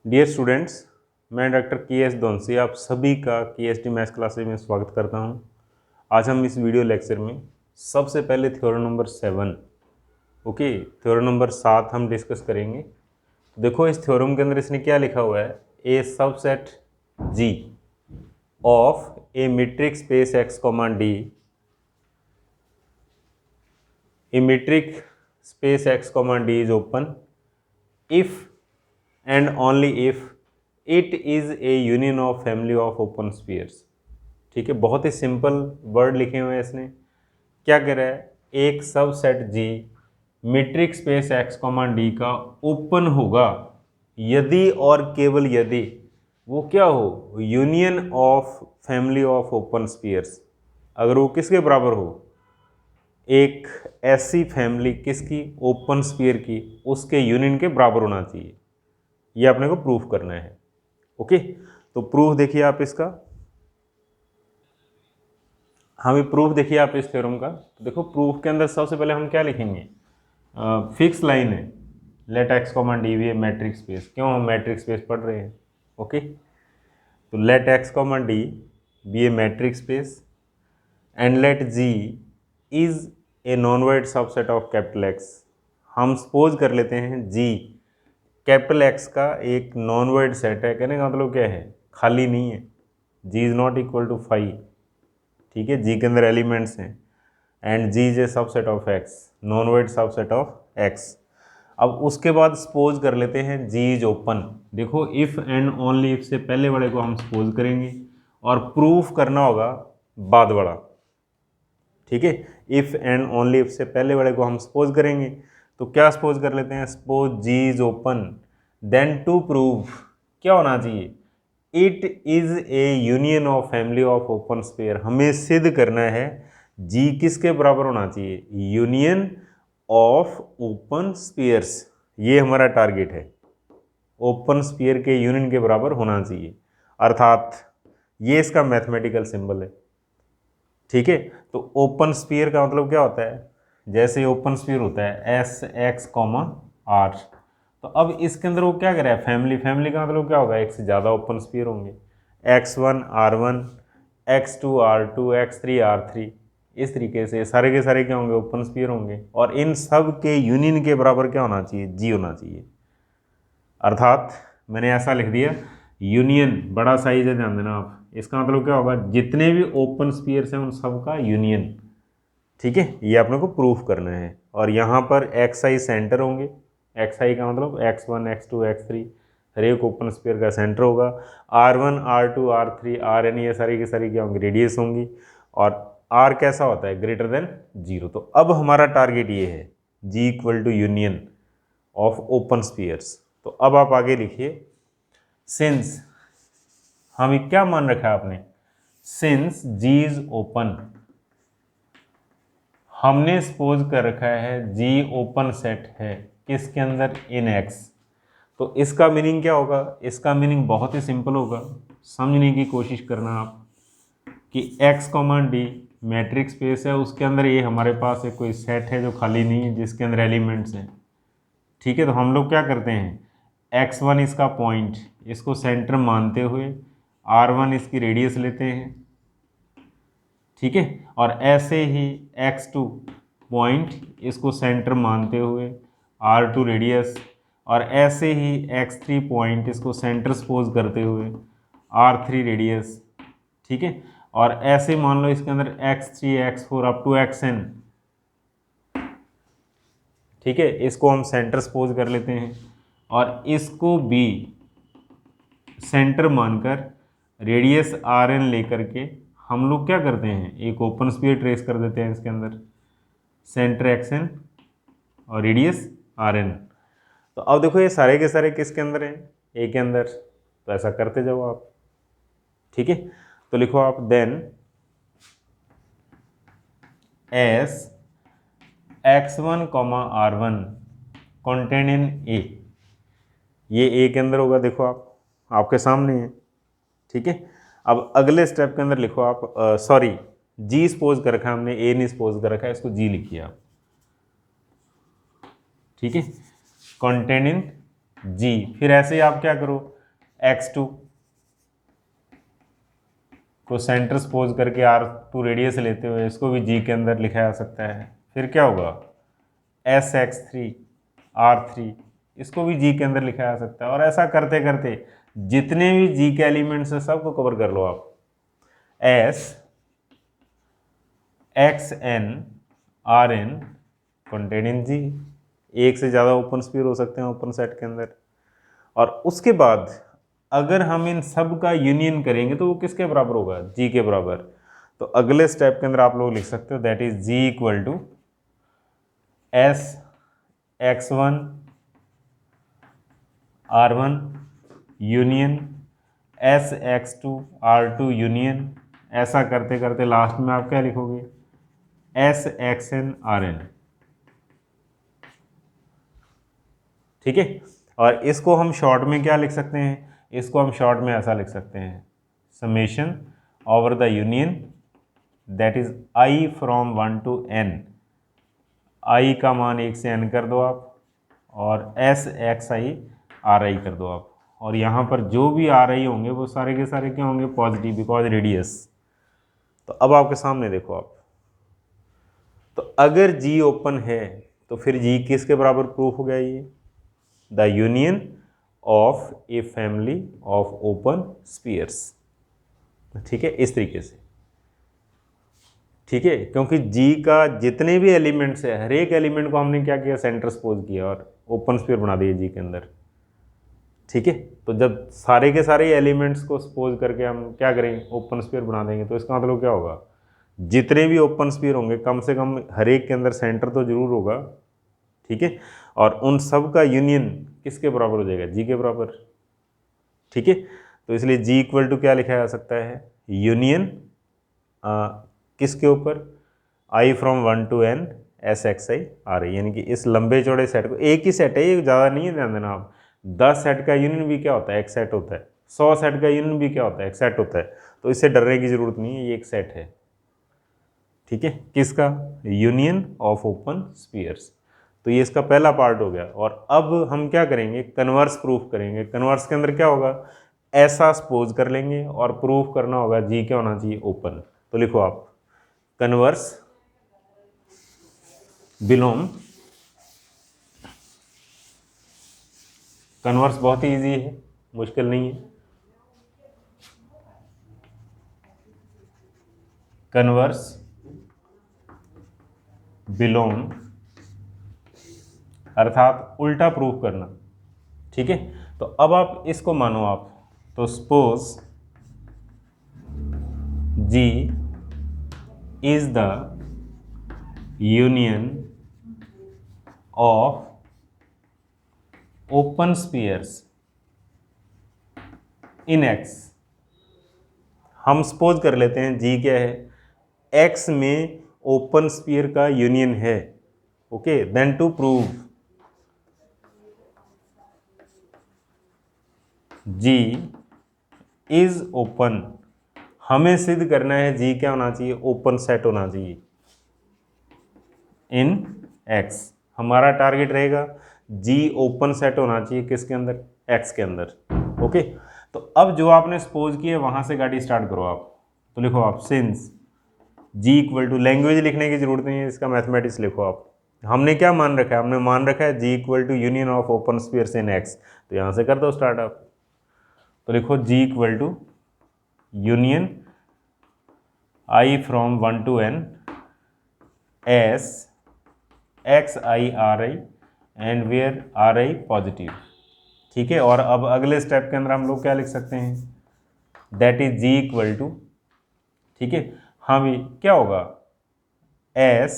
Dear students, मैं doctor KS. दोनसी आप सभी का के.एस.टी. मैथ्स क्लासेज में स्वागत करता हूं। आज हम इस वीडियो लेक्चर में सबसे पहले थ्योरम नंबर 7 थ्योरम नंबर 7 हम डिस्कस करेंगे। देखो इस थ्योरम के अंदर इसने क्या लिखा हुआ है, a subset G of a metric space X comma D, a metric space X comma D is open if and only if it is a union of family of open spheres। ठीक है, बहुत ही simple word लिखे हुए हैं इसने। क्या कह रहा है, एक subset G metric space X comma D का ओपन होगा यदि और केवल यदि वो क्या हो, union of family of open spheres. अगर वो किसके बराबर हो, एक ऐसी फैमिली किसकी, ओपन स्फीयर की, उसके यूनियन के बराबर होना चाहिए। ये अपने को प्रूफ करना है। ओके, तो प्रूफ देखिए आप इसका, हमें प्रूफ देखिए आप इस थ्योरम का। तो देखो प्रूफ के अंदर सबसे पहले हम क्या लिखेंगे, फिक्स लाइन है, let X comma D be a metric space. क्यों हम मैट्रिक स्पेस पढ़ रहे हैं। ओके, तो let X comma D be a metric space and let G is a non void subset of capital X. हम suppose कर लेते हैं जी कैपिटल एक्स का एक नॉन वाइड सेट है। कहने का मतलब क्या है, खाली नहीं है। G is not equal to 5। ठीक है, जी के अंदर एलिमेंट्स हैं and G is a subset of X, non void subset of X. अब उसके बाद सपोज कर लेते हैं जी इज ओपन। देखो इफ़ एंड ओनली इफ से पहले वाले को हम सपोज करेंगे और प्रूफ करना होगा बाद वाला। ठीक है, इफ़ एंड ओनली इफ से पहले वाले को हम सपोज करेंगे। तो क्या सपोज कर लेते हैं, suppose G is open, then to prove क्या होना चाहिए, it is a union of family of open sphere. हमें सिद्ध करना है जी किसके बराबर होना चाहिए, यूनियन ऑफ ओपन स्फीयर्स। ये हमारा टारगेट है, ओपन स्फीयर के यूनियन के बराबर होना चाहिए, अर्थात ये इसका मैथमेटिकल सिंबल है। ठीक है, तो ओपन स्फीयर का मतलब क्या होता है, जैसे ओपन स्फीयर होता है एस एक्स कॉमा आर। तो अब इसके अंदर वो क्या कर रहा है, फैमिली। फैमिली का मतलब क्या होगा, एक से ज़्यादा ओपन स्फीयर होंगे, x1 R1, x2 R2, x3 R3। इस तरीके से सारे के सारे क्या होंगे, ओपन स्फीयर होंगे। और इन सब के यूनियन के बराबर क्या होना चाहिए, जी होना चाहिए। अर्थात मैंने ऐसा लिख दिया, यूनियन बड़ा साइज है, ध्यान देना आप। इसका मतलब क्या होगा, जितने भी ओपन स्फीयर्स हैं उन सब का यूनियन। ठीक है, ये अपने को प्रूफ करना है। और यहाँ पर एक्स आई सेंटर होंगे। एक्स आई का मतलब x1 x2 x3 हर एक ओपन स्फीयर का सेंटर होगा। R1 R2 R3 Rn ये सारी की सारी क्या होंगी, रेडियस होंगी। और R कैसा होता है, ग्रेटर देन 0। तो अब हमारा टारगेट ये है, G equal to union of open spheres. तो अब आप आगे लिखिए, सिंस हमें क्या मान रखा है आपने, सिंस G इज ओपन, हमने सपोज कर रखा है जी ओपन सेट है किसके अंदर, इन एक्स। तो इसका मीनिंग क्या होगा, इसका मीनिंग बहुत ही सिंपल होगा, समझने की कोशिश करना आप, कि x comma D matric space है, उसके अंदर ये हमारे पास एक कोई सेट है जो खाली नहीं है, जिसके अंदर एलिमेंट्स हैं। ठीक है, तो हम लोग क्या करते हैं, x1 इसका पॉइंट, इसको सेंटर मानते हुए R1 इसकी रेडियस लेते हैं। ठीक है, और ऐसे ही x2 पॉइंट, इसको सेंटर मानते हुए R2 रेडियस, और ऐसे ही x3 पॉइंट, इसको सेंटर सपोज करते हुए R3 रेडियस। ठीक है, और ऐसे मान लो इसके अंदर x3 x4 up to xn। ठीक है, इसको हम सेंटर सपोज कर लेते हैं और इसको भी सेंटर मानकर रेडियस Rn लेकर के हम लोग क्या करते हैं, एक ओपन स्फीयर ट्रेस कर देते हैं इसके अंदर, सेंटर xn और रेडियस Rn। तो अब देखो ये सारे के सारे किसके अंदर हैं, ए के अंदर। तो ऐसा करते जाओ आप। ठीक है, तो लिखो आप, then S x1 R1 contain in A. ये ए के अंदर होगा, देखो आप आपके सामने है। ठीक है, अब अगले स्टेप के अंदर लिखो आप, सॉरी जी सपोज कर रखा है हमने, ए नहीं सपोज कर रखा है, इसको जी लिखिए आप। ठीक है, कंटेन इन जी। फिर ऐसे ही आप क्या करो, x2 को सेंटर सपोज करके r2 रेडियस लेते हुए इसको भी g के अंदर लिखा जा सकता है। फिर क्या होगा, sx3 r3 इसको भी g के अंदर लिखा जा सकता है। और ऐसा करते करते जितने भी g के एलिमेंट्स हैं सबको कवर कर लो आप। s xn rn containing g, एक से ज़्यादा ओपन स्फीयर हो सकते हैं ओपन सेट के अंदर। और उसके बाद अगर हम इन सब का यूनियन करेंगे तो वो किसके बराबर होगा, g के बराबर। तो अगले स्टेप के अंदर आप लोग लिख सकते हो that is g equal to s x1 r1 union s x2 r2 union. ऐसा करते करते लास्ट में आप क्या लिखोगे, s xn rn। ठीक है, और इसको हम शॉर्ट में क्या लिख सकते हैं, इसको हम शॉर्ट में ऐसा लिख सकते हैं, summation over the union that is i from 1 to n। i का मान 1 से n कर दो आप, और s xi ri कर दो आप। और यहाँ पर जो भी ri होंगे वो सारे के सारे क्या होंगे, पॉजिटिव, बिकॉज रेडियस। तो अब आपके सामने देखो आप, तो अगर g ओपन है तो फिर g किसके बराबर प्रूफ हो गया, ये the union of a family of open spheres. ठीक है, इस तरीके से। ठीक है, क्योंकि g का जितने भी एलिमेंट्स है हर एक एलिमेंट को हमने क्या किया, सेंटर सपोज किया और ओपन स्फीयर बना दिया g के अंदर। ठीक है, तो जब सारे के सारे एलिमेंट्स को सपोज करके हम क्या करेंगे, ओपन स्फीयर बना देंगे, तो इसका मतलब क्या होगा, जितने भी ओपन स्फीयर होंगे कम से कम हर एक के अंदर सेंटर तो जरूर होगा। ठीक है, और उन सब का यूनियन किसके बराबर हो जाएगा, g के बराबर। ठीक है, तो इसलिए g इक्वल टू क्या लिखा जा सकता है, यूनियन किसके ऊपर, i from 1 to n s xi ri, यानी कि इस लंबे चौड़े सेट को, एक ही सेट है ये, ज़्यादा नहीं है, ध्यान देना आप। 10 सेट का यूनियन भी क्या होता है, एक सेट होता है। 100 सेट का यूनियन भी क्या होता है, एक सेट होता है। तो इससे डरने की जरूरत नहीं है, ये एक सेट है। ठीक है, किसका, यूनियन ऑफ ओपन स्फीयर्स। तो ये इसका पहला पार्ट हो गया। और अब हम क्या करेंगे, कन्वर्स प्रूफ करेंगे। कन्वर्स के अंदर क्या होगा, ऐसा सपोज कर लेंगे और प्रूफ करना होगा जी क्या होना चाहिए, ओपन। तो लिखो आप, कन्वर्स बिलोंग, कन्वर्स बहुत ही ईजी है, मुश्किल नहीं है। कन्वर्स बिलोंग अर्थात उल्टा प्रूफ करना। ठीक है, तो अब आप इसको मानो आप, तो suppose G is the union of open spheres in X। हम सपोज कर लेते हैं G क्या है, X में ओपन स्फीयर का यूनियन है। Okay, then to prove G is open, हमें सिद्ध करना है G क्या होना चाहिए, ओपन सेट होना चाहिए इन X। हमारा टारगेट रहेगा G ओपन सेट होना चाहिए किसके अंदर, X के अंदर। ओके, तो अब जो आपने सपोज किया वहां से गाड़ी स्टार्ट करो आप। तो लिखो आप, since G equal to, language लिखने की जरूरत नहीं है, इसका मैथमेटिक्स लिखो आप। हमने क्या मान रखा है, हमने मान रखा है G equal to union of open spheres in X। तो यहां से कर दो स्टार्ट आप। तो लिखो G equal to union I from 1 to n S x i r i and where r i positive. ठीक है, और अब अगले स्टेप के अंदर हम लोग क्या लिख सकते हैं, that is G equal to, ठीक है, हम क्या होगा, S,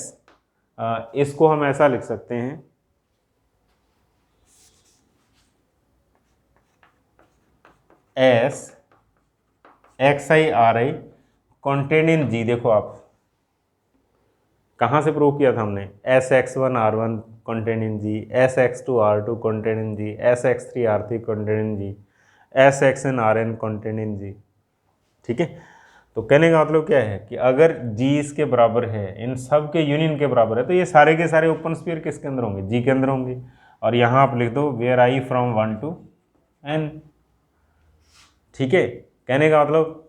इसको हम ऐसा लिख सकते हैं, S x i r i contain in G। देखो आप कहाँ से प्रूव किया था हमने, S x1 r1 contain in G, S x2 r2 contain in G, S x3 r3 contain in G, S xn rn contain in G। ठीक है, तो कहने का मतलब क्या है कि अगर G इसके बराबर है, इन सब के यूनियन के बराबर है, तो ये सारे के सारे ओपन स्फीयर किसके अंदर होंगे, G के अंदर होंगे। और यहाँ आप लिख दो where I from 1 to n। ठीक है, कहने का मतलब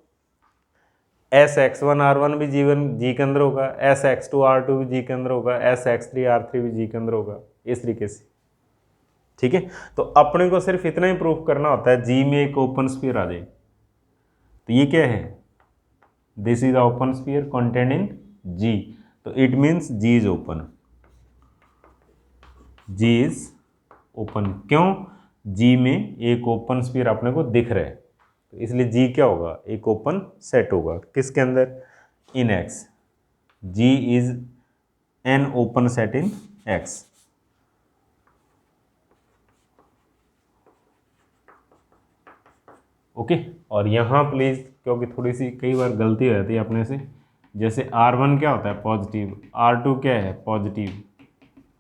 S(x1) R1 भी जी के अंदर होगा, S(x2) R2 भी जी के अंदर होगा, S(x3) R3 भी जी के अंदर होगा, इस तरीके से। ठीक है, तो अपने को सिर्फ इतना ही प्रूफ करना होता है जी में एक ओपन स्फीयर आ जाए। तो ये क्या है, this is open sphere content in G, तो it means G is open, G is open. क्यों, जी में एक ओपन स्फीयर अपने को दिख रहा है, तो इसलिए जी क्या होगा, एक ओपन सेट होगा, किसके अंदर, in X. G is an open set in X. Okay, और यहाँ प्लीज, क्योंकि थोड़ी सी कई बार गलती हो जाती है अपने से, जैसे R1 क्या होता है, पॉजिटिव, R2 क्या है, पॉजिटिव,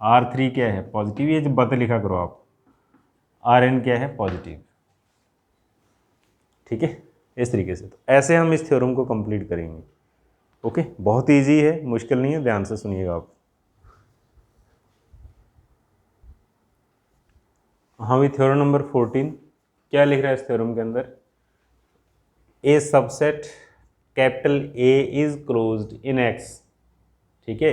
R3 क्या है, पॉजिटिव, ये जो बातें लिखा करो आप, Rn क्या है, पॉजिटिव। ठीक है, इस तरीके से। तो ऐसे हम इस थ्योरम को कंप्लीट करेंगे। ओके, बहुत ईजी है, मुश्किल नहीं है, ध्यान से सुनिएगा आप। हाँ भी, थ्योरम नंबर 14 क्या लिख रहा है इस थ्योरम के अंदर, a subset capital A is closed in X. ठीक है,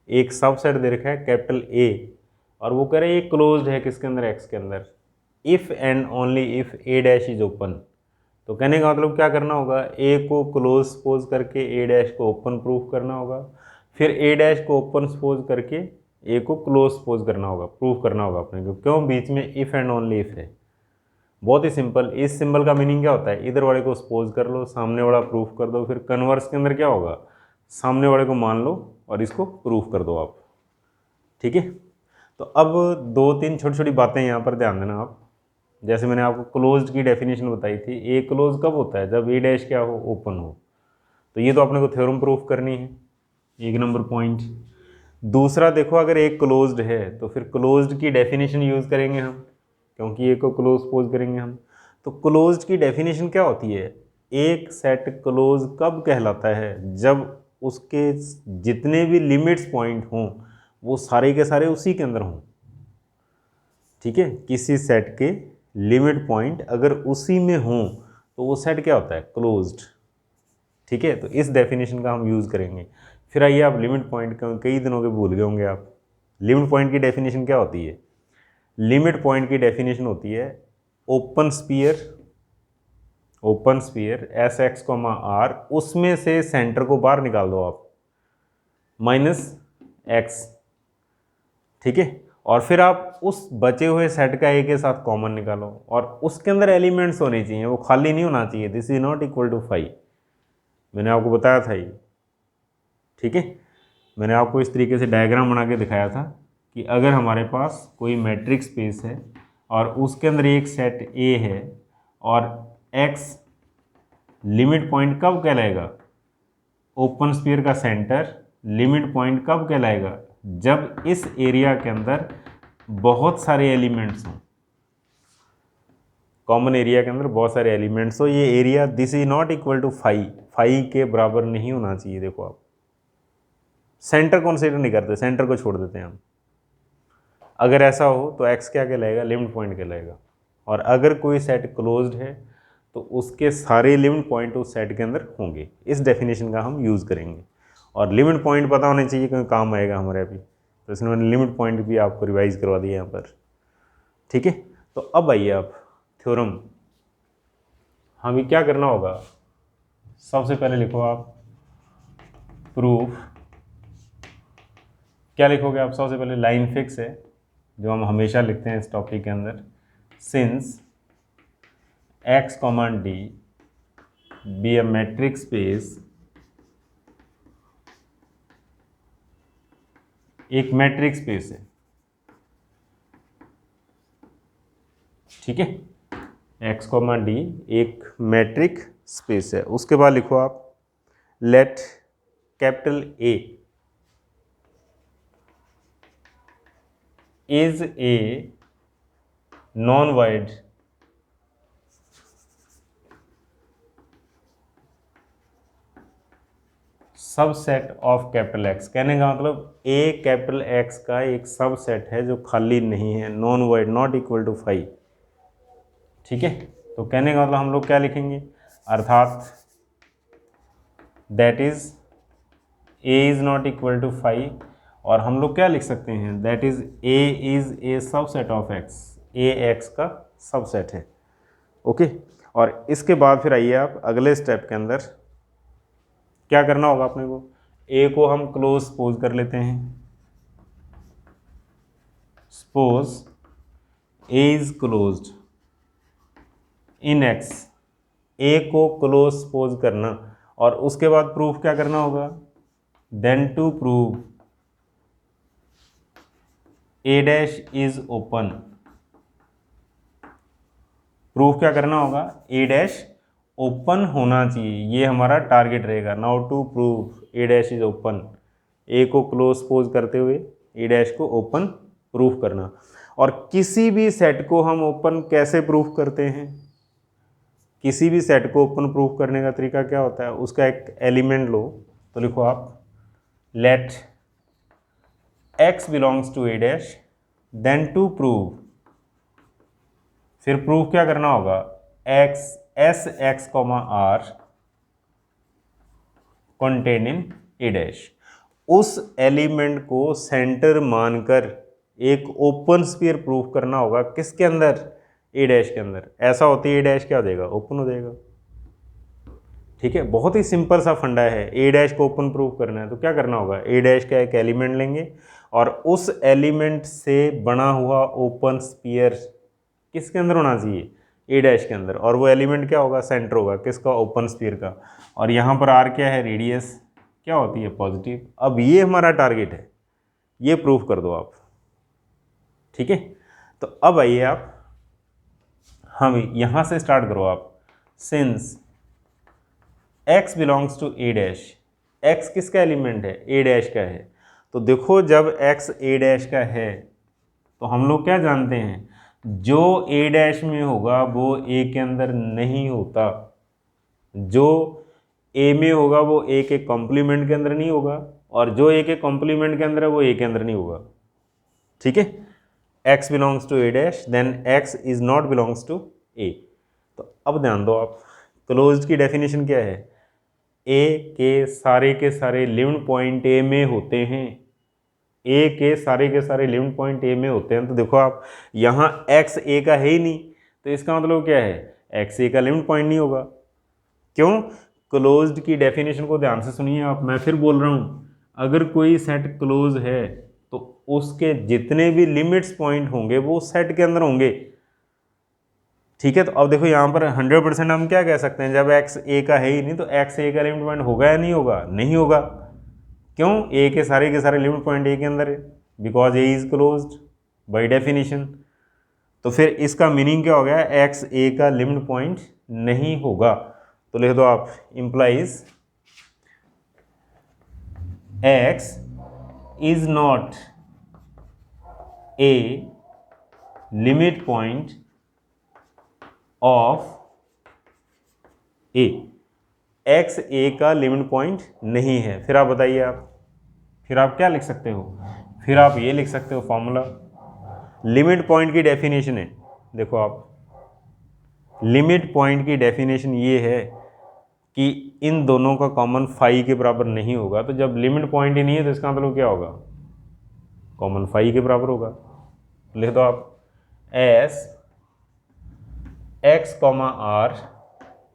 एक सबसेट दे रखा है कैपिटल ए, और वो कह रहे हैं ये क्लोज्ड है किसके अंदर, एक्स के अंदर, if and only if A dash is open. तो कहने का मतलब क्या करना होगा, ए को क्लोज सपोज करके ए डैश को ओपन प्रूफ करना होगा, फिर ए डैश को ओपन सपोज करके ए को क्लोज सपोज करना होगा, प्रूफ करना होगा अपने को। क्यों, बीच में इफ एंड ओनली इफ है। बहुत ही सिंपल। इस सिंबल का मीनिंग क्या होता है, इधर वाले को सपोज कर लो, सामने वाला प्रूफ कर दो, फिर कन्वर्स के अंदर क्या होगा, सामने वाले को मान लो और इसको प्रूफ कर दो आप। ठीक है, तो अब दो तीन छोटी छोटी बातें यहाँ पर ध्यान देना आप। जैसे मैंने आपको क्लोज्ड की डेफिनेशन बताई थी, ए क्लोज कब होता है, जब ए डैश क्या हो, ओपन हो। तो ये तो अपने को थ्योरम प्रूफ करनी है, एक नंबर पॉइंट। दूसरा देखो, अगर ए क्लोज्ड है तो फिर क्लोज्ड की डेफिनेशन यूज़ करेंगे हम, क्योंकि ए को क्लोज सपोज करेंगे हम। तो क्लोज्ड की डेफिनेशन क्या होती है, एक सेट क्लोज कब कहलाता है, जब उसके जितने भी लिमिट्स पॉइंट हों वो सारे के सारे उसी के अंदर हों। ठीक है, किसी सेट के लिमिट पॉइंट अगर उसी में हों तो वो सेट क्या होता है, क्लोज्ड। ठीक है, तो इस डेफिनेशन का हम यूज़ करेंगे। फिर आइए, आप लिमिट पॉइंट कई दिनों के भूल गए होंगे आप। लिमिट पॉइंट की डेफिनेशन क्या होती है, लिमिट पॉइंट की डेफिनेशन होती है ओपन स्फीयर Sx, R, उसमें से सेंटर को बाहर निकाल दो आप, -x। ठीक है, और फिर आप उस बचे हुए सेट का ए के साथ कॉमन निकालो, और उसके अंदर एलिमेंट्स होने चाहिए, वो खाली नहीं होना चाहिए। This is not equal to 5, मैंने आपको बताया था ये। ठीक है, मैंने आपको इस तरीके से डायग्राम बना के दिखाया था कि अगर हमारे पास कोई मैट्रिक्स स्पेस है और उसके अंदर एक सेट ए है, और x लिमिट पॉइंट कब कहलाएगा, ओपन स्फीयर का सेंटर लिमिट पॉइंट कब कहलाएगा, जब इस एरिया के अंदर बहुत सारे एलिमेंट्स हों, कॉमन एरिया के अंदर बहुत सारे एलिमेंट्स हो। ये area this is not equal to 5 के बराबर नहीं होना चाहिए। देखो आप सेंटर कंसीडर नहीं करते, सेंटर को छोड़ देते हैं हम। अगर ऐसा हो तो x क्या कहलाएगा, लिमिट पॉइंट कहलाएगा। और अगर कोई सेट क्लोज्ड है तो उसके सारे लिमिट पॉइंट उस सेट के अंदर होंगे। इस डेफिनेशन का हम यूज़ करेंगे, और लिमिट पॉइंट पता होने चाहिए क्योंकि काम आएगा हमारे अभी। तो इसलिए मैंने लिमिट पॉइंट भी आपको रिवाइज करवा दिया यहाँ पर। ठीक है, तो अब आइए आप थ्योरम, हमें क्या करना होगा, सबसे पहले लिखो आप प्रूफ। क्या लिखोगे आप, सबसे पहले लाइन फिक्स है जो हम हमेशा लिखते हैं इस टॉपिक के अंदर, since x, D be a matrix space, एक मैट्रिक्स स्पेस है। ठीक है, x, D एक मैट्रिक स्पेस है। उसके बाद लिखो आप let capital A is a non void subset of capital X। कहने का मतलब ए कैपिटल X का एक सबसेट है जो खाली नहीं है, non void, not equal to 5। ठीक है, तो कहने का मतलब हम लोग क्या लिखेंगे, अर्थात that is a is not equal to 5, और हम लोग क्या लिख सकते हैं, that is a is a subset of x, a x का सबसेट है। ओके, और इसके बाद फिर आइए आप अगले स्टेप के अंदर क्या करना होगा अपने को, a को हम क्लोज सपोज कर लेते हैं, suppose a is closed in x, a को क्लोज सपोज करना, और उसके बाद प्रूफ क्या करना होगा, then to prove a dash is open, proof क्या करना होगा, a डैश ओपन होना चाहिए, ये हमारा टारगेट रहेगा। Now to prove a dash is open, a को क्लोज सपोज करते हुए a डैश को ओपन प्रूफ करना। और किसी भी सेट को हम ओपन कैसे प्रूफ करते हैं, किसी भी सेट को ओपन प्रूफ करने का तरीका क्या होता है, उसका एक एलिमेंट लो, तो लिखो आप let x belongs to a dash, then to prove, फिर प्रूफ क्या करना होगा, x S X comma R contain in a dash, उस एलिमेंट को सेंटर मानकर एक ओपन स्फीयर प्रूफ करना होगा, किसके अंदर, a डैश के अंदर। ऐसा होते ही a डैश क्या हो जाएगा, ओपन हो जाएगा। ठीक है, बहुत ही सिंपल सा फंडा है, a डैश को ओपन प्रूफ करना है तो क्या करना होगा, a डैश का एक एलिमेंट लेंगे और उस एलिमेंट से बना हुआ ओपन स्फीयर किसके अंदर होना चाहिए, a डैश के अंदर, और वो एलिमेंट क्या होगा, सेंटर होगा किसका, ओपन स्फीयर का। और यहाँ पर r क्या है, रेडियस क्या होती है, पॉजिटिव। अब ये हमारा टारगेट है, ये प्रूफ कर दो आप। ठीक है, तो अब आइए आप, हम यहाँ से स्टार्ट करो आप, since x belongs to a dash, x किसका एलिमेंट है, a डैश का है। तो देखो जब x a डैश का है तो हम लोग क्या जानते हैं, जो a डैश में होगा वो a के अंदर नहीं होता, जो a में होगा वो a के कॉम्प्लीमेंट के अंदर नहीं होगा, और जो a के कॉम्प्लीमेंट के अंदर है वो a के अंदर नहीं होगा। ठीक है, x belongs to a dash, then x is not belongs to a। तो अब ध्यान दो आप, क्लोज्ड की डेफिनेशन क्या है, a के सारे लिमिट पॉइंट a में होते हैं, a के सारे लिमिट पॉइंट a में होते हैं। तो देखो आप, यहाँ x a का है ही नहीं, तो इसका मतलब क्या है, x a का लिमिट पॉइंट नहीं होगा। क्यों, क्लोज्ड की डेफिनेशन को ध्यान से सुनिए आप, मैं फिर बोल रहा हूँ, अगर कोई सेट क्लोज है तो उसके जितने भी लिमिट्स पॉइंट होंगे वो सेट के अंदर होंगे। ठीक है, तो अब देखो यहाँ पर 100% हम क्या कह सकते हैं, जब x a का है ही नहीं तो x a का लिमिट पॉइंट होगा या नहीं होगा, नहीं होगा। क्यों, a के सारे लिमिट पॉइंट a के अंदर है, because a is closed by definition. तो फिर इसका मीनिंग क्या हो गया, x a का लिमिट पॉइंट नहीं होगा। तो लिख दो आप, implies x is not a limit point of a, x a का लिमिट पॉइंट नहीं है। फिर आप बताइए, आप फिर आप क्या लिख सकते हो, फिर आप ये लिख सकते हो फॉर्मूला, लिमिट पॉइंट की डेफिनेशन है, देखो आप, लिमिट पॉइंट की डेफिनेशन ये है कि इन दोनों का कॉमन फाई के बराबर नहीं होगा। तो जब लिमिट पॉइंट ही नहीं है तो इसका मतलब क्या होगा, कॉमन फाई के बराबर होगा। लिख दो आप, S x comma R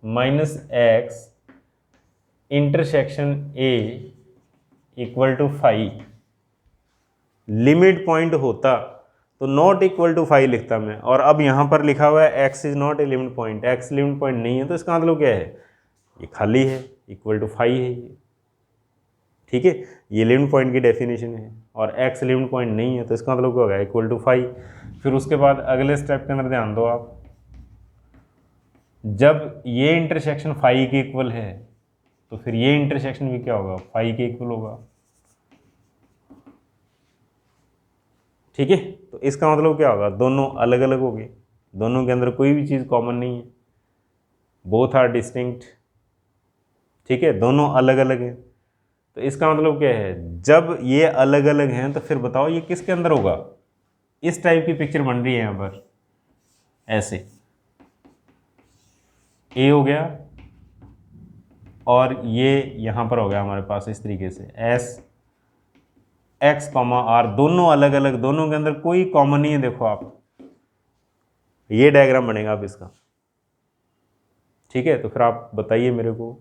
minus X intersection a equal to phi, limit point होता तो नॉट इक्वल टू फाई लिखता मैं, और अब यहाँ पर लिखा हुआ है x is not a limit point, x limit point नहीं है, तो इसका मतलब क्या है, ये खाली है, इक्वल टू फाई है ये। ठीक है, ये लिमिट पॉइंट की डेफिनेशन है, और x लिमिट पॉइंट नहीं है तो इसका मतलब क्या होगा, इक्वल टू फाई। फिर उसके बाद अगले स्टेप के अंदर ध्यान दो आप, जब ये इंटरसेक्शन फाई के इक्वल है तो फिर ये इंटरसेक्शन भी क्या होगा, फाई के इक्वल होगा। ठीक है, तो इसका मतलब क्या होगा, दोनों अलग अलग हो गए, दोनों के अंदर कोई भी चीज़ कॉमन नहीं है, बोथ आर डिस्टिंक्ट। ठीक है, दोनों अलग अलग हैं, तो इसका मतलब क्या है, जब ये अलग अलग हैं तो फिर बताओ ये किसके अंदर होगा। इस टाइप की पिक्चर बन रही है यहाँ पर ऐसे, ए हो गया और ये यहाँ पर हो गया हमारे पास इस तरीके से एस एक्स कॉमा आर, दोनों अलग अलग, दोनों के अंदर कोई कॉमन नहीं है। देखो आप ये डायग्राम बनेगा अब इसका, ठीक है। तो फिर आप बताइए मेरे को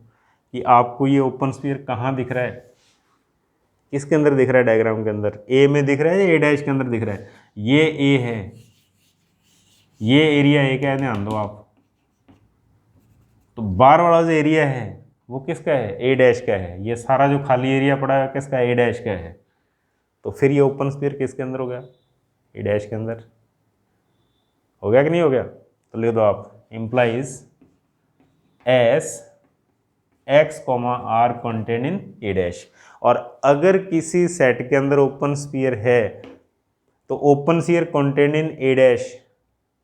कि आपको ये ओपन स्फीयर कहाँ दिख रहा है, किसके अंदर दिख रहा है डायग्राम के अंदर, ए में दिख रहा है या ए डैश के अंदर दिख रहा है? ये ए है, ये एरिया ए का है, ध्यान दो आप। तो बार वाला जो एरिया है वो किसका है? ए डैश का है। ये सारा जो खाली एरिया पड़ा है किसका? ए डैश का है। तो फिर ये ओपन स्फीयर किसके अंदर हो गया? ए डैश के अंदर। हो गया कि नहीं हो गया? तो लिख दो आप, implies S X comma R contain in A dash. और अगर किसी सेट के अंदर ओपन स्फीयर है तो open sphere contain in A dash,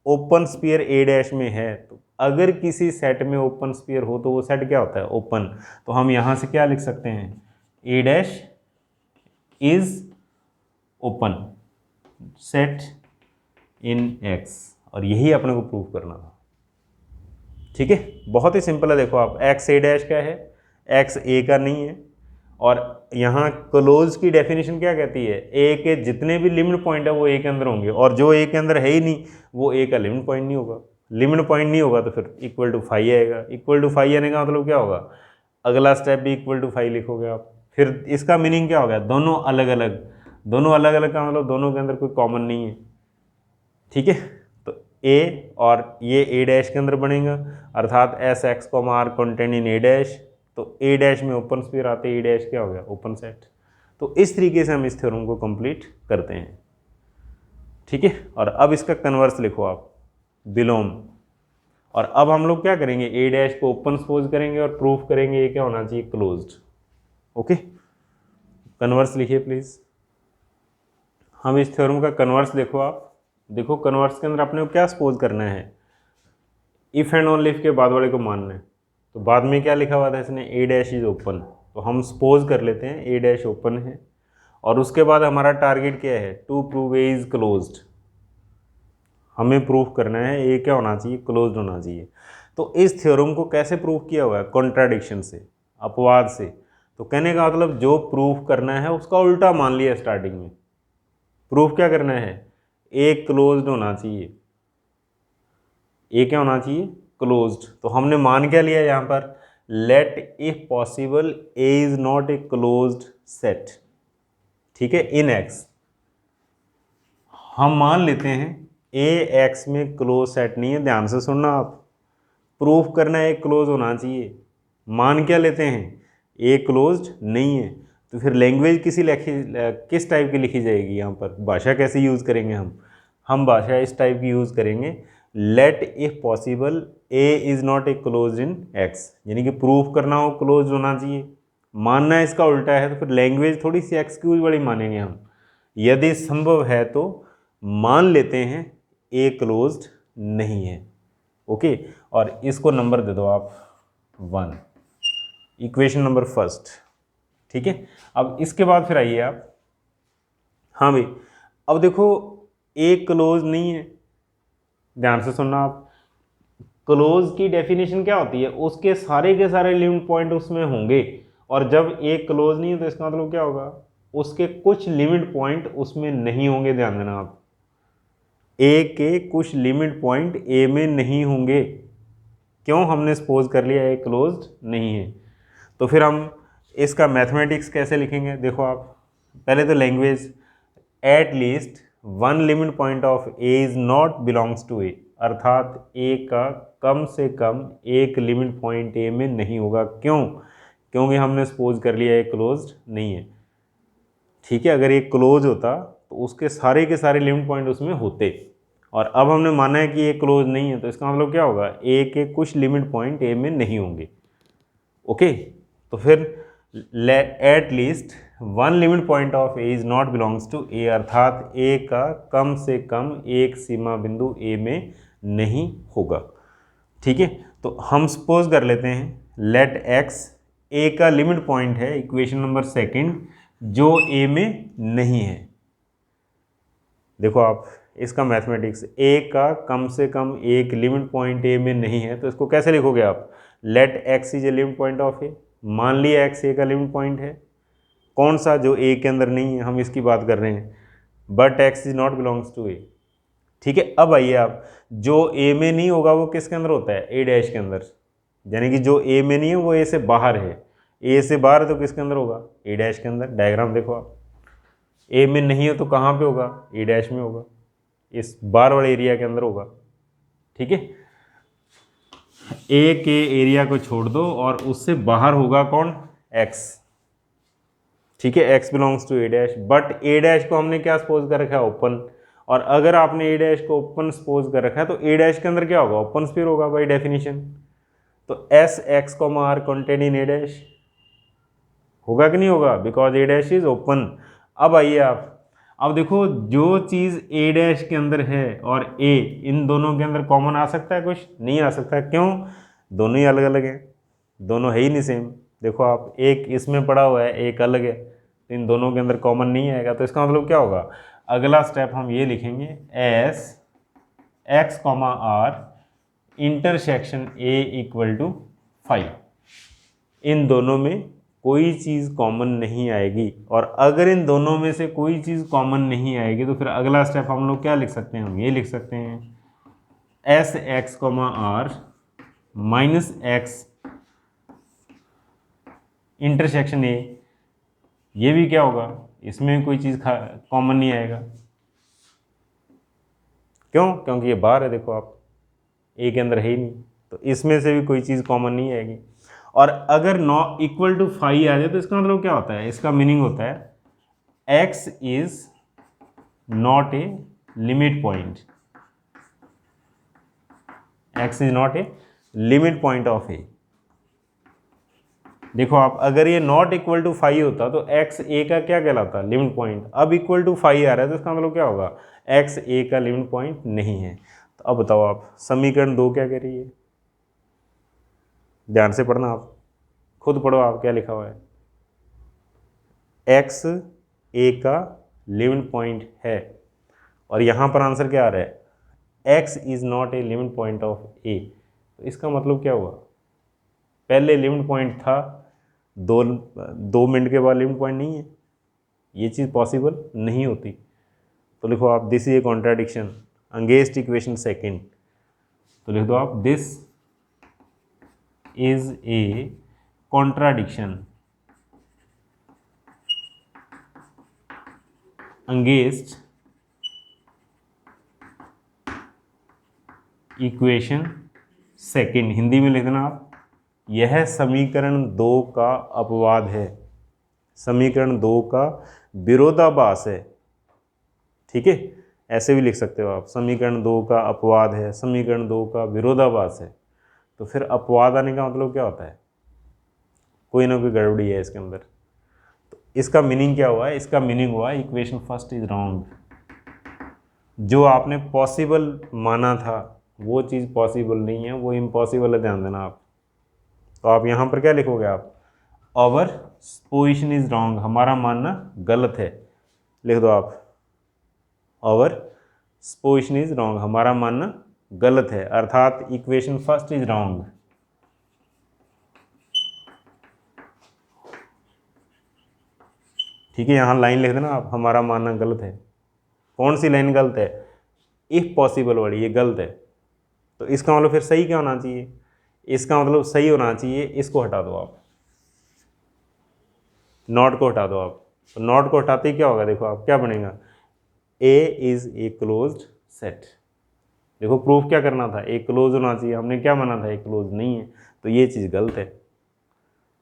open sphere A dash में है। तो अगर किसी सेट में ओपन स्फीयर हो तो वो सेट क्या होता है? ओपन। तो हम यहाँ से क्या लिख सकते हैं? A dash is open set in X, और यही अपने को प्रूव करना था, ठीक है। बहुत ही सिंपल है। देखो आप, एक्स ए डैश का है, एक्स ए का नहीं है। और यहाँ क्लोज की डेफिनेशन क्या कहती है? ए के जितने भी लिमिट पॉइंट है वो ए के अंदर होंगे, और जो ए के अंदर है ही नहीं वो ए का लिमिट पॉइंट नहीं होगा। लिमिट पॉइंट नहीं होगा तो फिर इक्वल टू 5 आएगा। इक्वल टू 5 आने का मतलब क्या होगा? अगला स्टेप भी इक्वल टू 5 लिखोगे आप। फिर इसका मीनिंग क्या हो गया? दोनों अलग अलग। दोनों अलग अलग का मतलब दोनों के अंदर कोई कॉमन नहीं है, ठीक है। तो ए और ये ए डैश के अंदर बनेगा, अर्थात S X comma R contain in A dash. तो ए डैश में ओपन स्फीयर आते, ए डैश क्या हो गया? Open set. तो इस तरीके से हम इस थ्योरम को कंप्लीट करते हैं, ठीक है। और अब इसका कन्वर्स लिखो आप, बिलोम। और अब हम लोग क्या करेंगे? ए डैश को ओपन सपोज करेंगे और प्रूफ करेंगे ये क्या होना चाहिए? क्लोज्ड। ओके, कन्वर्स लिखिए प्लीज। हम इस थ्योरम का कन्वर्स देखो आप। देखो कन्वर्स के अंदर अपने को क्या सपोज करना है? इफ एंड ओनली इफ के बाद वाले को मानना है। तो बाद में क्या लिखा हुआ था इसने? ए डैश इज ओपन। तो हम सपोज कर लेते हैं ए डैश ओपन है, और उसके बाद हमारा टारगेट क्या है? To prove A is closed. हमें प्रूफ करना है ए क्या होना चाहिए? क्लोज्ड होना चाहिए। तो इस थ्योरम को कैसे प्रूफ किया हुआ है? कॉन्ट्राडिक्शन से, अपवाद से। तो कहने का मतलब जो प्रूफ करना है उसका उल्टा मान लिया स्टार्टिंग में। प्रूफ क्या करना है? ए क्लोज्ड होना चाहिए। ए क्या होना चाहिए? क्लोज्ड। तो हमने मान क्या लिया यहाँ पर? Let if possible A is not a closed set, ठीक है, इन एक्स। हम मान लेते हैं ए एक्स में क्लोज सेट नहीं है। ध्यान से सुनना आप, प्रूफ करना है ए क्लोज होना चाहिए। मान क्या लेते हैं? ए क्लोज्ड नहीं है। तो फिर लैंग्वेज किस टाइप की लिखी जाएगी यहाँ पर? भाषा कैसे यूज़ करेंगे हम भाषा इस टाइप की यूज़ करेंगे, let if possible A is not a close in X. यानी कि प्रूफ करना हो क्लोज होना चाहिए, मानना इसका उल्टा है, तो फिर लैंग्वेज थोड़ी सी एक्सक्यूज वाली मानेंगे हम। यदि संभव है तो मान लेते हैं ए क्लोज्ड नहीं है। ओके, और इसको नंबर दे दो आप 1, इक्वेशन नंबर फर्स्ट, ठीक है। अब इसके बाद फिर आइए आप, हाँ भाई, अब देखो ए क्लोज नहीं है। ध्यान से सुनना आप, क्लोज की डेफिनेशन क्या होती है? उसके सारे के सारे लिमिट पॉइंट उसमें होंगे, और जब ए क्लोज नहीं है तो इसका मतलब क्या होगा? उसके कुछ लिमिट पॉइंट उसमें नहीं होंगे। ध्यान देना आप, ए के कुछ लिमिट पॉइंट ए में नहीं होंगे। क्यों? हमने सपोज कर लिया ए क्लोज्ड नहीं है। तो फिर हम इसका मैथमेटिक्स कैसे लिखेंगे? देखो आप, पहले तो language, at least one limit point of A is not belongs to A, अर्थात ए का कम से कम एक लिमिट पॉइंट ए में नहीं होगा। क्यों? क्योंकि हमने सपोज कर लिया ए क्लोज्ड नहीं है, ठीक है। अगर ये क्लोज होता तो उसके सारे के सारे लिमिट पॉइंट उसमें होते, और अब हमने माना है कि ये क्लोज नहीं है, तो इसका मतलब क्या होगा? ए के कुछ लिमिट पॉइंट ए में नहीं होंगे। ओके, तो फिर at least one limit point of A is not belongs to A, अर्थात ए का कम से कम एक सीमा बिंदु ए में नहीं होगा, ठीक है। तो हम सपोज कर लेते हैं लेट एक्स ए का लिमिट पॉइंट है, इक्वेशन नंबर सेकंड, जो ए में नहीं है। देखो आप, इसका मैथमेटिक्स, ए का कम से कम एक लिमिट पॉइंट ए में नहीं है, तो इसको कैसे लिखोगे आप? Let X is a limit point of A. मान लिया एक्स ए का लिमिट पॉइंट है, कौन सा? जो ए के अंदर नहीं है, हम इसकी बात कर रहे हैं। But X is not belongs to A. ठीक है, अब आइए आप, जो ए में नहीं होगा वो किसके अंदर होता है? ए डैश के अंदर। यानी कि जो ए में नहीं है वो ए से बाहर है। ए से बाहर है तो किसके अंदर होगा? ए डैश के अंदर। डायग्राम देखो आप, ए में नहीं है तो कहाँ पे होगा? ए डैश में होगा, इस बार वाले एरिया के अंदर होगा। ठीक है, ए के एरिया को छोड़ दो और उससे बाहर होगा कौन? एक्स। ठीक है, X belongs to A dash, but A dash को हमने क्या सपोज कर रखा है? ओपन। और अगर आपने ए डैश को ओपन सपोज कर रखा है तो ए डैश के अंदर क्या होगा? ओपन स्फीयर होगा बाई डेफिनेशन। तो S X comma R contain in A dash होगा कि नहीं होगा? Because A dash is open. अब आइए आप, अब देखो, जो चीज़ ए डैश के अंदर है और ए, इन दोनों के अंदर कॉमन आ सकता है? कुछ नहीं आ सकता। क्यों? दोनों ही अलग अलग हैं, दोनों है ही नहीं सेम। देखो आप, एक इसमें पड़ा हुआ है, एक अलग है, तो इन दोनों के अंदर कॉमन नहीं आएगा। तो इसका मतलब क्या होगा? अगला स्टेप हम ये लिखेंगे, S X comma R intersection A equal to 5। इन दोनों में कोई चीज़ कॉमन नहीं आएगी, और अगर इन दोनों में से कोई चीज़ कॉमन नहीं आएगी तो फिर अगला स्टेप हम लोग क्या लिख सकते हैं? हम ये लिख सकते हैं, S X comma R minus X intersection A. ये भी क्या होगा? इसमें कोई चीज़ कॉमन नहीं आएगा। क्यों? क्योंकि ये बाहर है, देखो आप, ए के अंदर है ही नहीं, तो इसमें से भी कोई चीज़ कॉमन नहीं आएगी। और अगर नॉ इक्वल टू 5 आ जाए तो इसका मतलब क्या होता है? इसका मीनिंग होता है x is not a limit point, x is not a limit point of A. देखो आप, अगर ये नॉट इक्वल टू 5 होता तो x a का क्या कहलाता? Limit point. अब इक्वल टू 5 आ रहा है तो इसका मतलब क्या होगा? x a का लिमिट पॉइंट नहीं है। तो अब बताओ आप, समीकरण 2 क्या कह रही है? ध्यान से पढ़ना, आप खुद पढ़ो, आप क्या लिखा हुआ है? x a का लिमिट पॉइंट है, और यहाँ पर आंसर क्या आ रहा है? x is not a limit point of a। तो इसका मतलब क्या हुआ? पहले लिमिट पॉइंट था, 2 मिनट के बाद लिमिट पॉइंट नहीं है। ये चीज़ पॉसिबल नहीं होती। तो लिखो आप, this is a contradiction against equation second. तो लिख दो आप, this is a contradiction against equation second. Hindi में लिख देना आप, यह समीकरण 2 का अपवाद है, समीकरण 2 का विरोधाभास है। ठीक है, ऐसे भी लिख सकते हो आप, समीकरण 2 का अपवाद है, समीकरण 2 का विरोधाभास है। तो फिर अपवाद आने का मतलब क्या होता है? कोई ना कोई गड़बड़ी है इसके अंदर। तो इसका मीनिंग क्या हुआ है? इसका मीनिंग हुआ इक्वेशन फर्स्ट इज रॉन्ग। जो आपने पॉसिबल माना था वो चीज़ पॉसिबल नहीं है, वो इम्पॉसिबल है, ध्यान देना आप। तो आप यहाँ पर क्या लिखोगे आप? आवर पोजिशन इज रॉन्ग, हमारा मानना गलत है। लिख दो आप, आवर पोजिशन इज रॉन्ग, हमारा मानना गलत है, अर्थात इक्वेशन फर्स्ट इज रॉन्ग। ठीक है, यहाँ लाइन लिख देना आप, हमारा मानना गलत है। कौन सी लाइन गलत है? इफ पॉसिबल वाली, ये गलत है। तो इसका मतलब फिर सही क्या होना चाहिए? इसका मतलब सही होना चाहिए, इसको हटा दो आप, नॉट को हटा दो आप। तो नॉट को हटाते ही क्या होगा? देखो आप, क्या बनेगा? ए इज ए क्लोज्ड सेट। देखो, प्रूफ क्या करना था? ए क्लोज होना चाहिए, हमने क्या माना था? ए क्लोज नहीं है, तो ये चीज़ गलत है।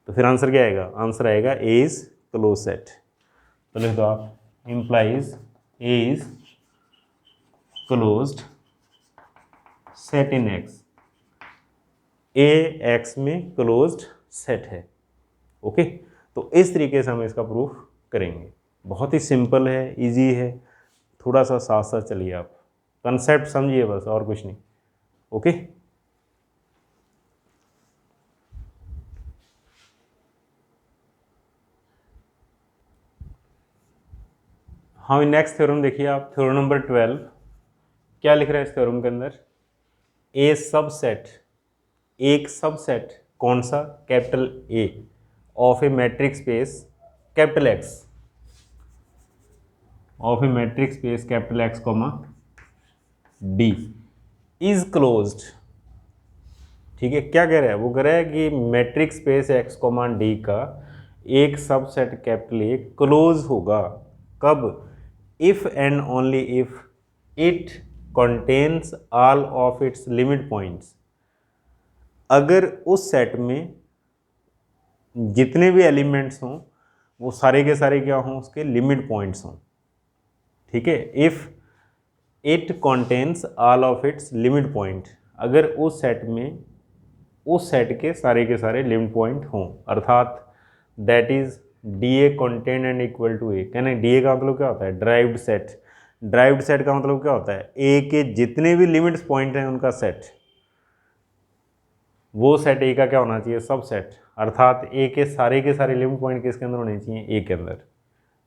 तो फिर आंसर क्या आएगा? आंसर आएगा ए इज क्लोज सेट। तो लिख दो आप, implies A is closed set in x. A X में क्लोज्ड सेट है। ओके, तो इस तरीके से हम इसका प्रूफ करेंगे। बहुत ही सिंपल है, इजी है, थोड़ा सा साथ साथ चलिए आप, कंसेप्ट समझिए बस, और कुछ नहीं। ओके, हाँ नेक्स्ट थ्योरम देखिए आप, थ्योरम नंबर 12 क्या लिख रहा है इस थ्योरम के अंदर, ए सबसेट, एक सबसेट कौन सा, capital A of A metric space capital x, of A metric space capital x comma D is closed. ठीक है, क्या कह रहा है, वो कह रहा है कि matric space X comma D का एक सबसेट कैपिटल ए क्लोज होगा, कब, if and only if it contains all of its limit points, अगर उस सेट में जितने भी एलिमेंट्स हों वो सारे के सारे क्या हों, उसके लिमिट पॉइंट्स हों। ठीक है, if it contains all of its limit point, अगर उस सेट में उस सेट के सारे लिमिट पॉइंट हों, अर्थात that is D A contain and equal to A. कहना डी ए का मतलब क्या होता है, ड्राइव्ड सेट। ड्राइव्ड सेट का मतलब क्या होता है, ए के जितने भी लिमिट्स पॉइंट हैं उनका सेट, वो सेट ए का क्या होना चाहिए, सब सेट, अर्थात ए के सारे लिमिट पॉइंट किसके अंदर होने चाहिए, ए के अंदर।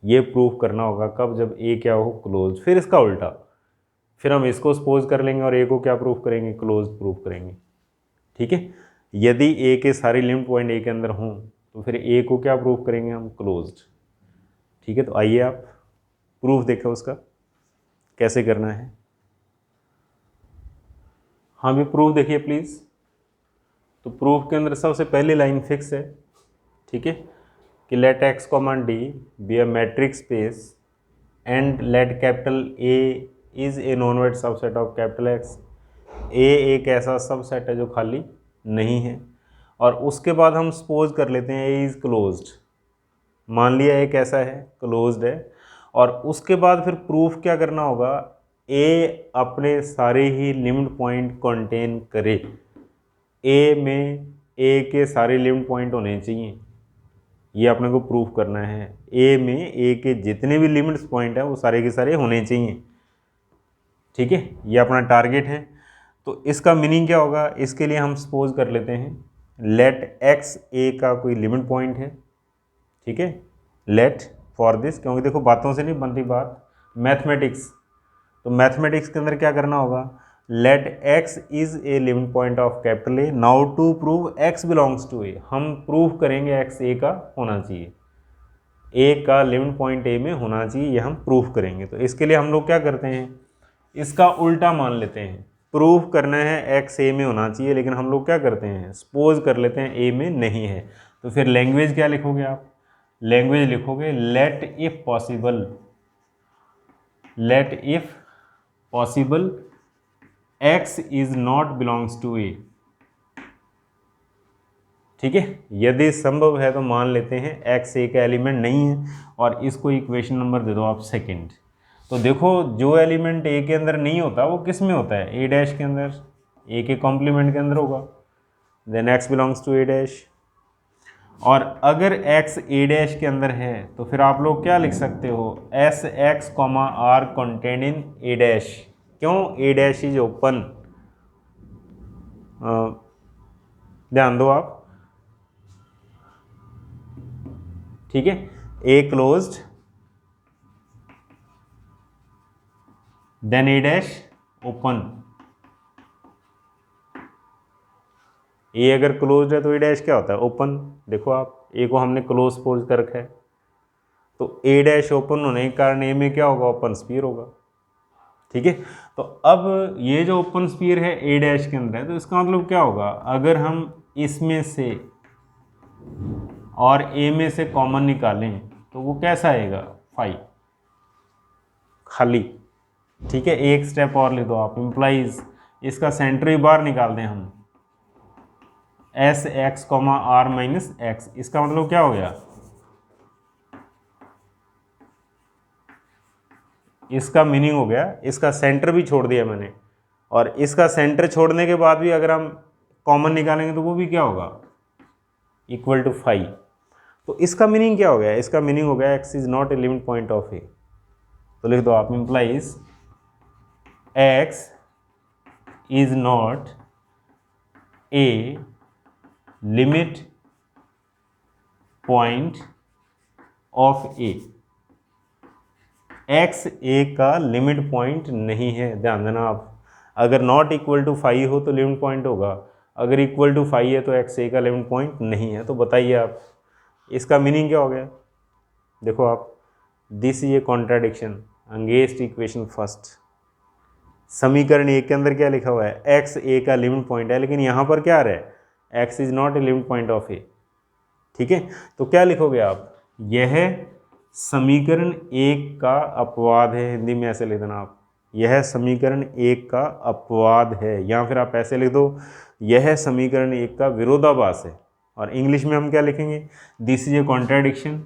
ये प्रूफ करना होगा कब, जब ए क्या हो, क्लोज। फिर इसका उल्टा, फिर हम इसको सपोज कर लेंगे और ए को क्या प्रूफ करेंगे, क्लोज प्रूफ करेंगे। ठीक है, यदि ए के सारे लिमिट पॉइंट ए के अंदर हों तो फिर ए को क्या प्रूफ करेंगे हम, क्लोज्ड। ठीक है, तो आइए आप प्रूफ देखें उसका कैसे करना है। हाँ भी प्रूफ देखिए प्लीज़। तो प्रूफ के अंदर सबसे पहली लाइन फिक्स है, ठीक है, कि let X comma D be a metric space and let capital A is a non void subset of capital X. A एक ऐसा सबसेट है जो खाली नहीं है, और उसके बाद हम सपोज कर लेते हैं ए इज़ क्लोज्ड, मान लिया एक ऐसा है, क्लोज्ड है, और उसके बाद फिर प्रूफ क्या करना होगा, ए अपने सारे ही लिमिट पॉइंट कंटेन करे। ए में ए के सारे लिमिट पॉइंट होने चाहिए, ये अपने को प्रूफ करना है। ए में ए के जितने भी लिमिट्स पॉइंट है वो सारे के सारे होने चाहिए। ठीक है, ये अपना टारगेट है। तो इसका मीनिंग क्या होगा, इसके लिए हम सपोज कर लेते हैं लेट एक्स ए का कोई लिमिट पॉइंट है। ठीक है, लेट फॉर दिस, क्योंकि देखो बातों से नहीं बनती बात, मैथमेटिक्स, तो मैथमेटिक्स के अंदर क्या करना होगा, let X is a limit point of capital A, now to prove X belongs to A, हम प्रूव करेंगे एक्स ए का होना चाहिए, ए का लिमिट पॉइंट ए में होना चाहिए, ये हम प्रूफ करेंगे। तो इसके लिए हम लोग क्या करते हैं, इसका उल्टा मान लेते हैं। प्रूफ करना है एक्स ए में होना चाहिए, लेकिन हम लोग क्या करते हैं, सपोज कर लेते हैं ए में नहीं है। तो फिर लैंग्वेज क्या लिखोगे आप, लैंग्वेज लिखोगे let if possible, let if possible X is not belongs to A. ठीक है, यदि संभव है तो मान लेते हैं एक्स ए का एलिमेंट नहीं है, और इसको इक्वेशन नंबर दे दो आप सेकंड। तो देखो जो एलिमेंट ए के अंदर नहीं होता वो किस में होता है, ए डैश के अंदर, ए के कॉम्प्लीमेंट के अंदर होगा, then X belongs to A dash. और अगर एक्स ए डैश के अंदर है तो फिर आप लोग क्या लिख सकते हो, S X comma R contain in A dash. क्यों, ए डैश इज ओपन, ध्यान दो आप। ठीक है, A closed then A dash open. A अगर क्लोज्ड है तो ए डैश क्या होता है, ओपन। देखो आप, ए को हमने क्लोज सपोज कर रखा है, तो ए डैश ओपन होने के कारण ए में क्या होगा, ओपन स्फीयर होगा। ठीक है, तो अब ये जो ओपन स्फीयर है ए डैश के अंदर है, तो इसका मतलब क्या होगा, अगर हम इसमें से और ए में से कॉमन निकालें तो वो कैसा आएगा, फाइव, खाली। ठीक है, एक स्टेप और लिख दो आप, इम्प्लाइज इसका सेंटर भी बाहर निकाल दें हम, S X comma R minus X, इसका मतलब क्या हो गया, इसका मीनिंग हो गया, इसका सेंटर भी छोड़ दिया मैंने, और इसका सेंटर छोड़ने के बाद भी अगर हम कॉमन निकालेंगे तो वो भी क्या होगा, इक्वल टू 5। तो इसका मीनिंग क्या हो गया, इसका मीनिंग हो गया X is not a limit point of A. तो लिख दो आप, implies X is not a limit point of A. X A का लिमिट पॉइंट नहीं है, ध्यान देना आप। अगर नॉट इक्वल टू 5 हो तो लिमिट पॉइंट होगा, अगर इक्वल टू 5 है तो एक्स ए का लिमिट पॉइंट नहीं है। तो बताइए आप इसका मीनिंग क्या हो गया। देखो आप, this is a contradiction against equation first. समीकरण एक के अंदर क्या लिखा हुआ है, एक्स ए का लिमिट पॉइंट है, लेकिन यहाँ पर क्या आ रहा है, X is not a limit point of A. ठीक है, तो क्या लिखोगे आप, यह समीकरण एक का अपवाद है, हिंदी में ऐसे लिख देना आप, यह समीकरण एक का अपवाद है, या फिर आप ऐसे लिख दो, यह समीकरण एक का विरोधाभास है। और इंग्लिश में हम क्या लिखेंगे, this is a contradiction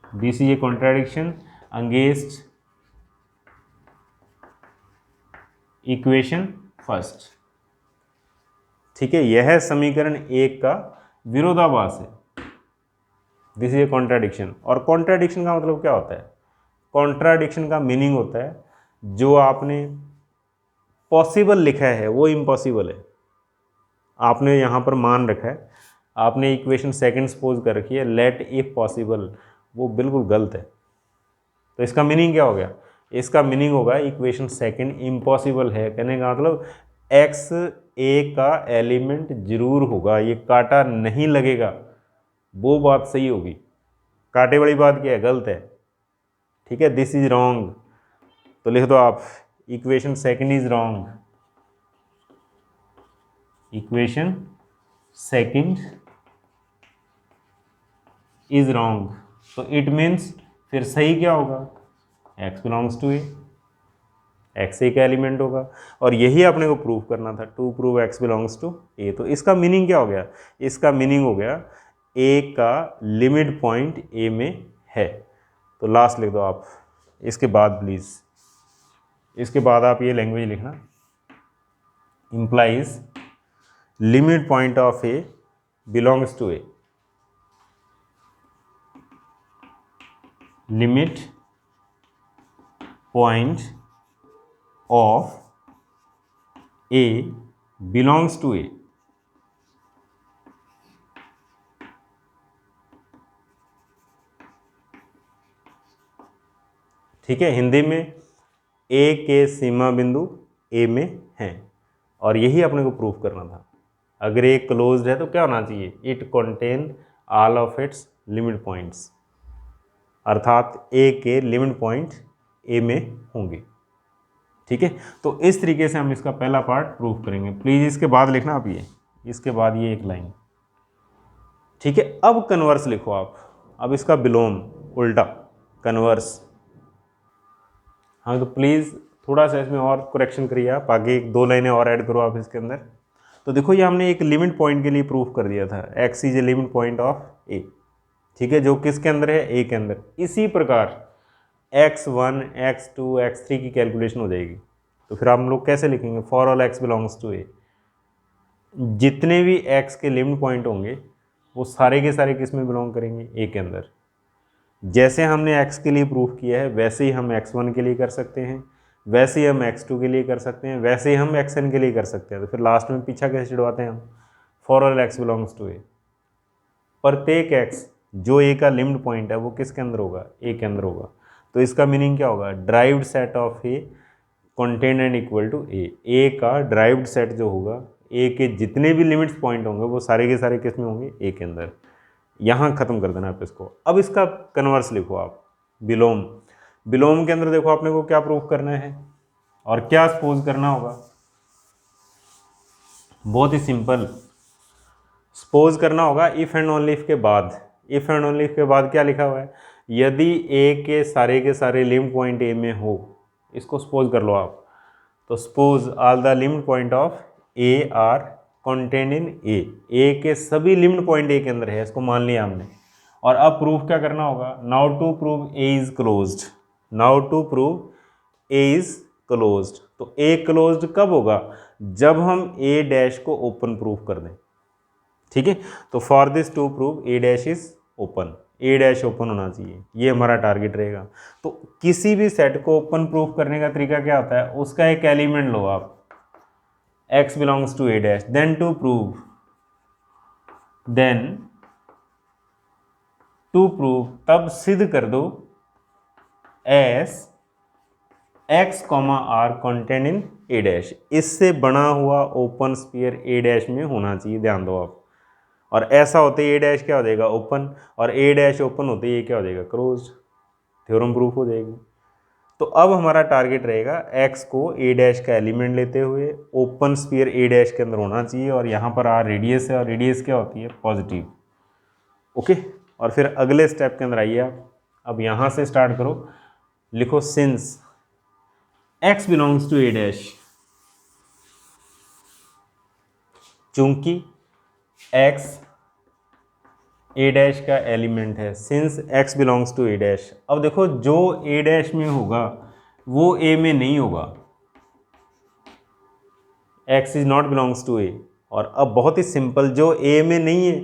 this is a contradiction against equation first. ठीक है, यह समीकरण एक का विरोधाभास है, दिस इज ए कॉन्ट्राडिक्शन। और कॉन्ट्राडिक्शन का मतलब क्या होता है, कॉन्ट्राडिक्शन का मीनिंग होता है जो आपने पॉसिबल लिखा है वो इम्पॉसिबल है। आपने यहाँ पर मान रखा है, आपने इक्वेशन सेकंड सपोज कर रखी है, लेट इफ पॉसिबल, वो बिल्कुल गलत है। तो इसका मीनिंग क्या हो गया, इसका मीनिंग होगा इक्वेशन सेकंड इम्पॉसिबल है। कहने का मतलब एक्स ए का एलिमेंट जरूर होगा, ये कांटा नहीं लगेगा, वो बात सही होगी। कांटे वाली बात क्या है, गलत है। ठीक है, दिस इज रॉन्ग, तो लिख दो आप equation second is wrong, equation second is wrong. तो इट मीन्स फिर सही क्या होगा, x belongs to A, X A का एलिमेंट होगा। और यही अपने को प्रूव करना था, to prove x belongs to A. तो इसका मीनिंग क्या हो गया, इसका मीनिंग हो गया ए का लिमिट पॉइंट ए में है। तो लास्ट लिख दो आप इसके बाद प्लीज़, इसके बाद आप ये लैंग्वेज लिखना, implies limit point of A belongs to A, limit point of A belongs to A. ठीक है, हिंदी में ए के सीमा बिंदु ए में हैं, और यही अपने को प्रूफ करना था। अगर ए क्लोज्ड है तो क्या होना चाहिए, it contain all of its limit points, अर्थात ए के लिमिट पॉइंट ए में होंगे। ठीक है, तो इस तरीके से हम इसका पहला पार्ट प्रूफ करेंगे। प्लीज़ इसके बाद लिखना आप ये, इसके बाद ये एक लाइन। ठीक है, अब कन्वर्स लिखो आप, अब इसका विलोम उल्टा कन्वर्स। हाँ, तो प्लीज़ थोड़ा सा इसमें और करेक्शन करिए आप, आगे एक दो लाइनें और ऐड करो आप इसके अंदर। तो देखो ये हमने एक लिमिट पॉइंट के लिए प्रूफ कर दिया था, X is a limit point of A. ठीक है, जो किसके अंदर है, ए के अंदर। इसी प्रकार x1, x2, x3 की कैलकुलेशन हो जाएगी। तो फिर हम लोग कैसे लिखेंगे, for all x belongs to A, जितने भी x के लिमिट पॉइंट होंगे वो सारे के सारे किस में बिलोंग करेंगे, ए के अंदर। जैसे हमने x के लिए प्रूफ किया है वैसे ही हम x1 के लिए कर सकते हैं, वैसे ही हम x2 के लिए कर सकते हैं, वैसे ही हम xn के लिए कर सकते हैं। तो फिर लास्ट में पीछा कैसे छुड़वाते हैं हम, for all x belongs to A, प्रत्येक x जो ए का लिमिट पॉइंट है वो किसके अंदर होगा, ए के अंदर होगा। तो इसका मीनिंग क्या होगा, derived set of A contain and equal to A, A का ड्राइव्ड सेट जो होगा, ए के जितने भी लिमिट्स पॉइंट होंगे वो सारे के सारे किस में होंगे, ए के अंदर। यहाँ ख़त्म कर देना आप इसको। अब इसका कन्वर्स लिखो आप, विलोम। विलोम के अंदर देखो आपने को क्या प्रूफ करना है और क्या सपोज करना होगा, बहुत ही सिंपल। सपोज करना होगा इफ़ एंड ओनली इफ के बाद, इफ़ एंड ओनली इफ के बाद क्या लिखा हुआ है, यदि ए के सारे लिमिट पॉइंट ए में हो, इसको सपोज कर लो आप। तो suppose all the limit point of A are contain in A, A के सभी लिमिट पॉइंट ए के अंदर है, इसको मान लिया हमने। और अब प्रूफ क्या करना होगा, now to prove A is closed, now to prove A is closed. तो ए क्लोज्ड कब होगा, जब हम ए डैश को ओपन प्रूफ कर दें। ठीक है, तो for this to prove A dash is open, A dash open होना चाहिए, ये हमारा टारगेट रहेगा। तो किसी भी सेट को ओपन प्रूफ करने का तरीका क्या होता है, उसका एक एलिमेंट लो आप, x belongs to A dash, then to prove then to prove, तब सिद्ध कर दो S X comma R content in A dash, इससे बना हुआ ओपन स्फीयर ए डैश में होना चाहिए, ध्यान दो आप। और ऐसा होते ही ए डैश क्या हो जाएगा, ओपन, और ए डैश ओपन होते ही ये क्या हो जाएगा, क्लोज्ड, थ्योरम प्रूफ हो जाएगी। तो अब हमारा टारगेट रहेगा एक्स को ए डैश का एलिमेंट लेते हुए ओपन स्फीयर ए डैश के अंदर होना चाहिए, और यहाँ पर आर रेडियस है, और रेडियस क्या होती है, पॉजिटिव। ओके, और फिर अगले स्टेप के अंदर आइए आप। अब यहाँ से स्टार्ट करो, लिखो since x belongs to A dash, चूंकि x ए डैश का एलिमेंट है, since x belongs to A dash. अब देखो जो ए डैश में होगा वो ए में नहीं होगा, x is not belongs to A. और अब बहुत ही सिंपल, जो ए में नहीं है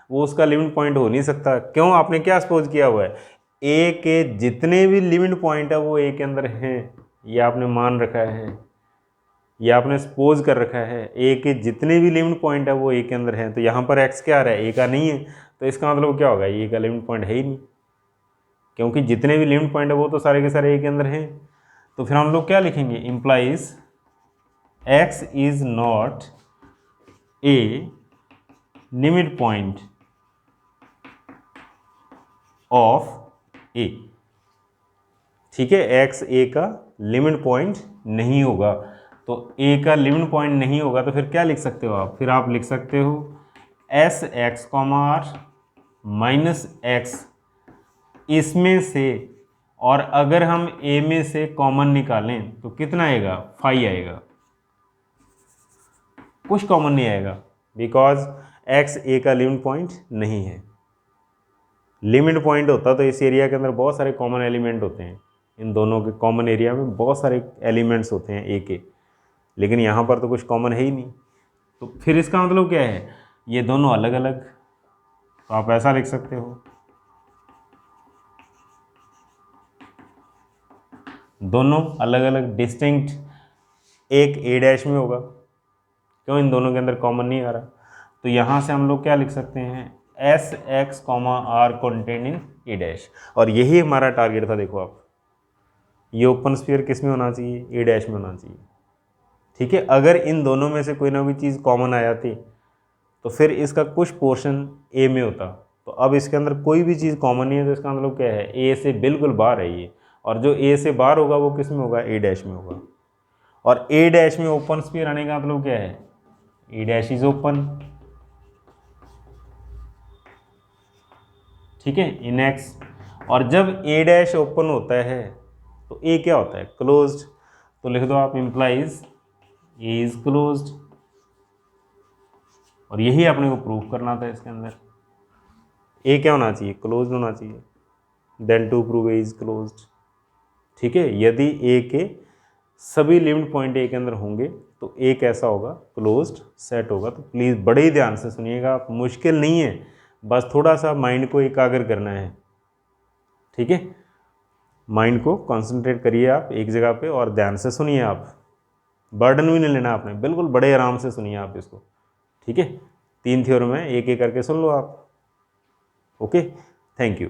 वो उसका लिमिट पॉइंट हो नहीं सकता। क्यों, आपने क्या सपोज किया हुआ है, ए के जितने भी लिमिट पॉइंट है वो ए के अंदर हैं, ये आपने मान रखा है, ये आपने सपोज कर रखा है, ए के जितने भी लिमिट पॉइंट है वो ए के अंदर हैं। तो यहाँ पर एक्स क्या आ रहा है, ए का नहीं है, तो इसका मतलब क्या होगा, ए का लिमिट पॉइंट है ही नहीं, क्योंकि जितने भी लिमिट पॉइंट है वो तो सारे के सारे ए के अंदर हैं। तो फिर हम लोग क्या लिखेंगे, implies X is not a limit point of A. ठीक है, एक्स ए का लिमिट पॉइंट नहीं होगा, तो ए का लिमिट पॉइंट नहीं होगा, तो फिर क्या लिख सकते हो आप, फिर आप लिख सकते हो S X comma R minus X, इसमें से, और अगर हम ए में से कॉमन निकालें तो कितना आएगा, 5 आएगा, कुछ कॉमन नहीं आएगा, बिकॉज एक्स ए का लिमिट पॉइंट नहीं है। लिमिट पॉइंट होता तो इस एरिया के अंदर बहुत सारे कॉमन एलिमेंट होते हैं, इन दोनों के कॉमन एरिया में बहुत सारे एलिमेंट्स होते हैं ए के, लेकिन यहाँ पर तो कुछ कॉमन है ही नहीं। तो फिर इसका मतलब क्या है, ये दोनों अलग अलग, तो आप ऐसा लिख सकते हो, दोनों अलग अलग डिस्टिंक्ट, एक ए डैश में होगा, क्यों, इन दोनों के अंदर कॉमन नहीं आ रहा। तो यहाँ से हम लोग क्या लिख सकते हैं, S X comma R content in A dash, और यही हमारा टारगेट था। देखो आप, ये ओपन स्फीयर किस में होना चाहिए, ए डैश में होना चाहिए। ठीक है, अगर इन दोनों में से कोई ना कोई चीज़ कॉमन आ जाती तो फिर इसका कुछ पोर्शन ए में होता, तो अब इसके अंदर कोई भी चीज़ कॉमन नहीं है, तो इसका मतलब क्या है, ए से बिल्कुल बाहर है ये, और जो ए से बाहर होगा वो किस में होगा, ए डैश में होगा। और ए डैश में ओपन स्फीयर आने का मतलब क्या है, ए डैश इज ओपन। ठीक है, इन एक्स, और जब ए डैश ओपन होता है तो ए क्या होता है, क्लोज्ड। तो लिख दो आप, इम्प्लाइज ए इज क्लोज्ड, और यही अपने को प्रूव करना था इसके अंदर, ए क्या होना चाहिए, क्लोज्ड होना चाहिए, then to prove A is closed. ठीक है, यदि ए के सभी लिमिट पॉइंट ए के अंदर होंगे तो ए कैसा होगा, क्लोज्ड सेट होगा। तो प्लीज़ बड़े ही ध्यान से सुनिएगा आप, मुश्किल नहीं है, बस थोड़ा सा माइंड को एकाग्र करना है। ठीक है, माइंड को कंसंट्रेट करिए आप एक जगह पे, और ध्यान से सुनिए आप, बर्डन भी नहीं लेना आपने, बिल्कुल बड़े आराम से सुनिए आप इसको। ठीक है, 3 थ्योरम है, एक एक करके सुन लो आप। Okay, thank you.